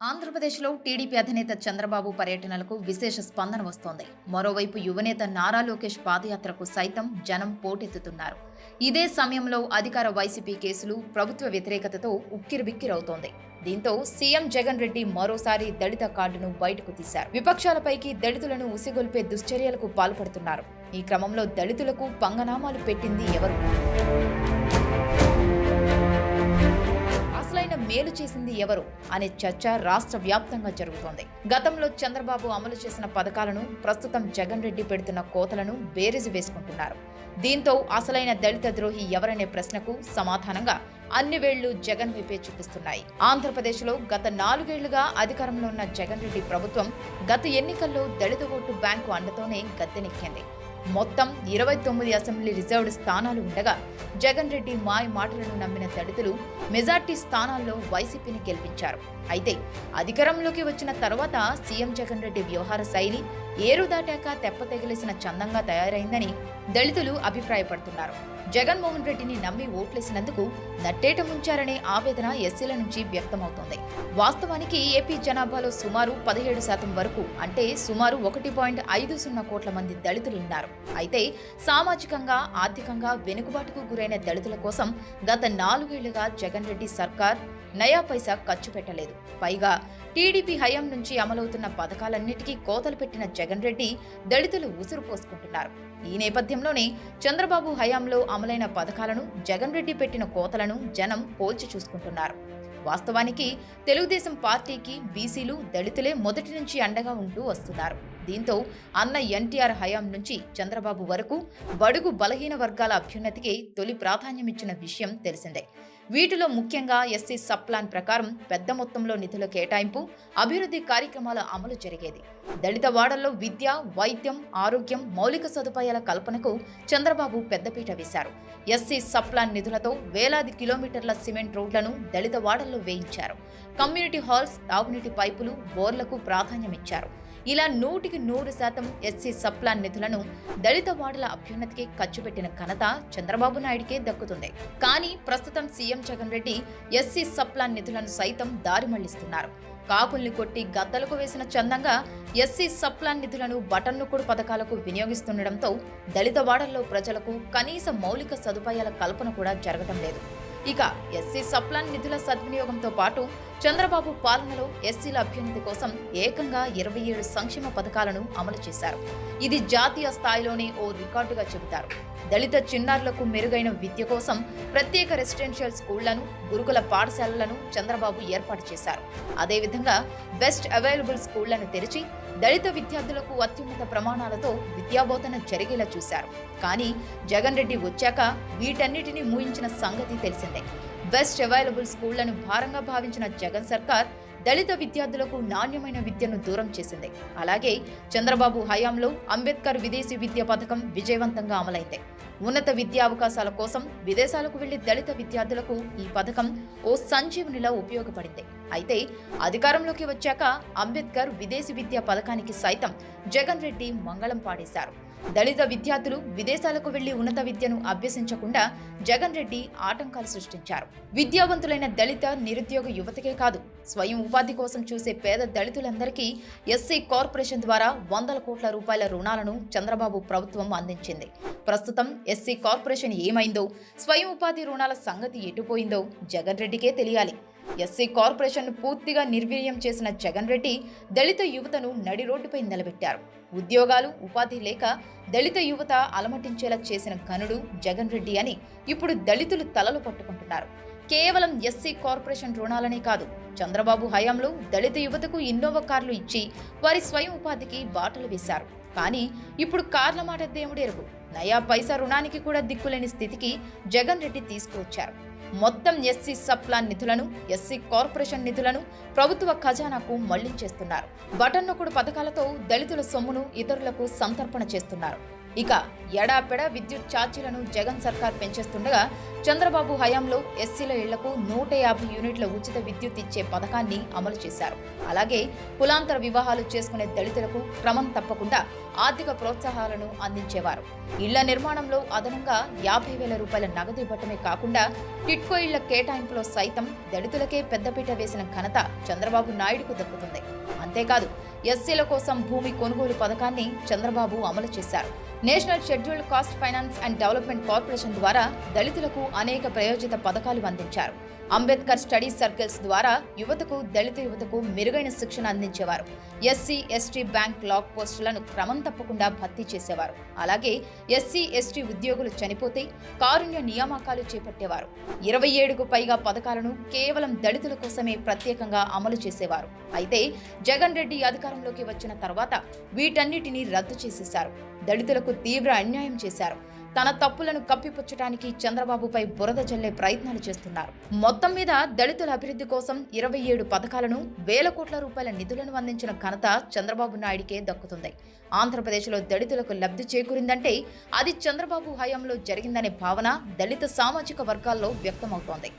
ఆంధ్రప్రదేశ్లో టీడీపీ అధినేత చంద్రబాబు పర్యటనలకు విశేష స్పందన వస్తోంది. మరోవైపు యువనేత నారా లోకేష్ పాదయాత్రకు సైతం జనం పోటెత్తుతున్నారు. ఇదే సమయంలో అధికార వైసీపీ కేసులు ప్రభుత్వ వ్యతిరేకతతో ఉక్కిరిబిక్కిరవుతోంది. దీంతో సీఎం జగన్ రెడ్డి మరోసారి దళిత కార్డును బయటకు తీశారు. విపక్షాలపైకి దళితులను ఉసిగొల్పే దుశ్చర్యలకు పాల్పడుతున్నారు. ఈ క్రమంలో దళితులకు పంగనామాలు పెట్టింది ఎవరు? అసలైన మేలు చేసింది ఎవరు అనే చర్చ రాష్ట్ర వ్యాప్తంగా జరుగుతోంది. గతంలో చంద్రబాబు అమలు చేసిన పథకాలను, ప్రస్తుతం జగన్ రెడ్డి పెడుతున్న కోతలను బేరీజు వేసుకుంటున్నారు. దీంతో అసలైన దళిత ద్రోహి ఎవరనే ప్రశ్నకు సమాధానంగా అన్ని వేళ్లు జగన్ వైపే చూపిస్తున్నాయి. ఆంధ్రప్రదేశ్లో గత 4 ఏళ్లుగా అధికారంలో ఉన్న జగన్ రెడ్డి ప్రభుత్వం గత ఎన్నికల్లో దళిత ఓటు బ్యాంకు అండతోనే గద్దెనెక్కింది. మొత్తం 29 అసెంబ్లీ రిజర్వ్డ్ స్థానాలు ఉండగా జగన్ రెడ్డి మాయ మాటలను నమ్మిన దళితులు మెజార్టీ స్థానాల్లో వైసీపీని గెలిపించారు. అయితే అధికారంలోకి వచ్చిన తర్వాత సీఎం జగన్ రెడ్డి వ్యవహార శైలి ఏరు దాటాక తెప్పతెగిలేసిన చందంగా తయారైందని దళితులు అభిప్రాయపడుతున్నారు. జగన్మోహన్ రెడ్డిని నమ్మి ఓట్లేసినందుకు నట్టేట ముంచారనే ఆవేదన ఎస్సీల నుంచి వ్యక్తమవుతోంది. వాస్తవానికి ఏపీ జనాభాలో సుమారు 17% వరకు, అంటే సుమారు 1.50 కోట్ల మంది దళితులున్నారు. అయితే సామాజికంగా, ఆర్థికంగా వెనుకబాటుకు గురైన దళితుల కోసం గత 4 ఏళ్లుగా జగన్ రెడ్డి సర్కార్ నయా పైసా ఖర్చు పెట్టలేదు. పైగా టీడీపీ హయాం నుంచి అమలవుతున్న పథకాలన్నిటికీ కోతలు పెట్టిన జగన్ రెడ్డి దళితులు ఉసురు పోసుకుంటున్నారు. ఈ నేపథ్యంలోనే చంద్రబాబు హయాంలో అమలైన పథకాలను, జగన్ రెడ్డి పెట్టిన కోతలను జనం పోల్చి చూసుకుంటున్నారు. వాస్తవానికి తెలుగుదేశం పార్టీకి బీసీలు, దళితులే మొదటి నుంచి అండగా ఉంటూ వస్తున్నారు. దీంతో అన్న ఎన్టీఆర్ హయాం నుంచి చంద్రబాబు వరకు బడుగు బలహీన వర్గాల అభ్యున్నతికి తొలి ప్రాధాన్యమిచ్చిన విషయం తెలిసిందే. వీటిలో ముఖ్యంగా ఎస్సీ సబ్ ప్లాన్ ప్రకారం పెద్ద మొత్తంలో నిధుల కేటాయింపు, అభివృద్ధి కార్యక్రమాల అమలు జరిగేది. దళిత వాడల్లో విద్య, వైద్యం, ఆరోగ్యం, మౌలిక సదుపాయాల కల్పనకు చంద్రబాబు పెద్దపీట వేశారు. ఎస్సీ సబ్ ప్లాన్ నిధులతో వేలాది కిలోమీటర్ల సిమెంట్ రోడ్లను దళిత వాడల్లో వేయించారు. కమ్యూనిటీ హాల్స్, తాగునీటి పైపులు, బోర్లకు ప్రాధాన్యమిచ్చారు. ఇలా 100% ఎస్సీ సబ్ ప్లాన్ నిధులను దళిత వాడల అభ్యున్నతికి ఖర్చు పెట్టిన ఘనత చంద్రబాబు నాయుడికే దక్కుతుంది. కానీ ప్రస్తుతం CM Jagan Reddy SC sub plan నిధులను సైతం దారి మళ్లిస్తున్నారు. కాకుల్ని కొట్టి గద్దలకు వేసిన చందంగా ఎస్సీ సబ్ ప్లాన్ నిధులను బటన్ నొక్కుడు పథకాలకు వినియోగిస్తుండటంతో దళిత వాడల్లో ప్రజలకు కనీస మౌలిక సదుపాయాల కల్పన కూడా జరగడం లేదు. ఇక ఎస్సీ సబ్ ప్లాన్ నిధుల సద్వినియోగంతో పాటు చంద్రబాబు పాలనలో ఎస్సీల అభ్యున్నతి కోసం ఏకంగా 27 సంక్షేమ పథకాలను అమలు చేశారు. ఇది జాతీయ స్థాయిలోనే ఓ రికార్డుగా చెబుతారు. దళిత చిన్నారులకు మెరుగైన విద్య కోసం ప్రత్యేక రెసిడెన్షియల్ స్కూళ్లను, గురుకుల పాఠశాలలను చంద్రబాబు ఏర్పాటు చేశారు. అదేవిధంగా బెస్ట్ అవైలబుల్ స్కూళ్లను తెరిచి దళిత విద్యార్థులకు అత్యున్నత ప్రమాణాలతో విద్యాబోధన జరిగేలా చూశారు. కానీ జగన్ రెడ్డి వచ్చాక వీటన్నిటినీ మూయించిన సంగతి తెలిసిందే. బెస్ట్ అవైలబుల్ స్కూళ్లను భారంగా భావించిన జగన్ సర్కార్ దళిత విద్యార్థులకు నాణ్యమైన విద్యను దూరం చేసింది. అలాగే చంద్రబాబు హయాంలో అంబేద్కర్ విదేశీ విద్య పథకం విజయవంతంగా అమలైంది. ఉన్నత విద్యా అవకాశాల కోసం విదేశాలకు వెళ్లి దళిత విద్యార్థులకు ఈ పథకం ఓ సంజీవనిలా ఉపయోగపడింది. అయితే అధికారంలోకి వచ్చాక అంబేద్కర్ విదేశీ విద్యా పథకానికి సైతం జగన్ రెడ్డి మంగళం పాడేశారు. దళిత విద్యార్థులు విదేశాలకు వెళ్లి ఉన్నత విద్యను అభ్యసించకుండా జగన్ రెడ్డి ఆటంకాలు సృష్టించారు. విద్యావంతులైన దళిత నిరుద్యోగ యువతకే కాదు, స్వయం ఉపాధి కోసం చూసే పేద దళితులందరికీ ఎస్సీ కార్పొరేషన్ ద్వారా 100 కోట్ల రూపాయల రుణాలను చంద్రబాబు ప్రభుత్వం అందించింది. ప్రస్తుతం ఎస్సీ కార్పొరేషన్ ఏమైందో, స్వయం ఉపాధి రుణాల సంగతి ఎటుపోయిందో జగన్ రెడ్డికే తెలియాలి. ఎస్సీ కార్పొరేషన్ పూర్తిగా నిర్వీర్యం చేసిన జగన్ రెడ్డి దళిత యువతను నడి రోడ్డుపై నిలబెట్టారు. ఉద్యోగాలు, ఉపాధి లేక దళిత యువత అలమటించేలా చేసిన ఘనుడు జగన్ రెడ్డి అని ఇప్పుడు దళితులు తలలు పట్టుకుంటున్నారు. కేవలం ఎస్సీ కార్పొరేషన్ రుణాలనే కాదు, చంద్రబాబు హయాంలో దళిత యువతకు ఇన్నోవా కార్లు ఇచ్చి వారి స్వయం ఉపాధికి బాటలు వేశారు. కానీ ఇప్పుడు కార్ల మాట దేవుడెరుగు, నయా పైసా రుణానికి కూడా దిక్కులేని స్థితికి జగన్ రెడ్డి తీసుకువచ్చారు. మొత్తం ఎస్సీ సబ్ ప్లాన్ నిధులను, ఎస్సీ కార్పొరేషన్ నిధులను ప్రభుత్వ ఖజానాకు మళ్లించేస్తున్నారు. బటన్ నొక్కుడు పథకాలతో దళితుల సొమ్మును ఇతరులకు సంతర్పణ చేస్తున్నారు. ఇక ఎడాపెడా విద్యుత్ ఛార్జీలను జగన్ సర్కార్ పెంచేస్తుండగా చంద్రబాబు హయాంలో ఎస్సీల ఇళ్లకు 150 యూనిట్ల ఉచిత విద్యుత్ ఇచ్చే పథకాన్ని అమలు చేశారు. అలాగే కులాంతర వివాహాలు చేసుకునే దళితులకు క్రమం తప్పకుండా ఆర్థిక ప్రోత్సాహాలను అందించేవారు. ఇళ్ల నిర్మాణంలో అదనంగా 50,000 రూపాయల నగదు ఇవ్వటమే కాకుండా టిట్కో ఇళ్ల కేటాయింపులో సైతం దళితులకే పెద్దపీట వేసిన ఘనత చంద్రబాబు నాయుడుకు దక్కుతుంది. అంతేకాదు ఎస్సీల కోసం భూమి కొనుగోలు పథకాన్ని చంద్రబాబు అమలు చేశారు. National scheduled cost finance and development corporation ద్వారా దళితులకు అనేక ప్రయోజిత పథకాలు అందించారు. అంబేద్కర్ స్టడీ సర్కిల్స్ ద్వారా దళిత యువతకు మెరుగైన శిక్షణ అందించేవారు. ఎస్సీ ఎస్టీ బ్యాంక్ లాక్ పోస్టులను క్రమం తప్పకుండా భర్తీ చేసేవారు. అలాగే ఎస్సీ ఎస్టీ ఉద్యోగులు చనిపోతే కారుణ్య నియామకాలు చేపట్టేవారు. 27కు పైగా పథకాలను కేవలం దళితుల కోసమే ప్రత్యేకంగా అమలు చేసేవారు. అయితే జగన్ రెడ్డి అధికారంలోకి వచ్చిన తర్వాత వీటన్నిటినీ రద్దు చేసేశారు. దళితులకు తీవ్ర అన్యాయం చేశారు. తన తప్పులను కప్పిపుచ్చడానికి చంద్రబాబుపై బురద జల్లే ప్రయత్నాలు చేస్తున్నారు. మొత్తం మీద దళితుల అభివృద్ధి కోసం 27 పథకాలను, వేల కోట్ల రూపాయల నిధులను అందించిన ఘనత చంద్రబాబు నాయుడికే దక్కుతుంది. ఆంధ్రప్రదేశ్లో దళితులకు లబ్ధి చేకూరిందంటే అది చంద్రబాబు హయాంలో జరిగిందనే భావన దళిత సామాజిక వర్గాల్లో వ్యక్తమవుతోంది.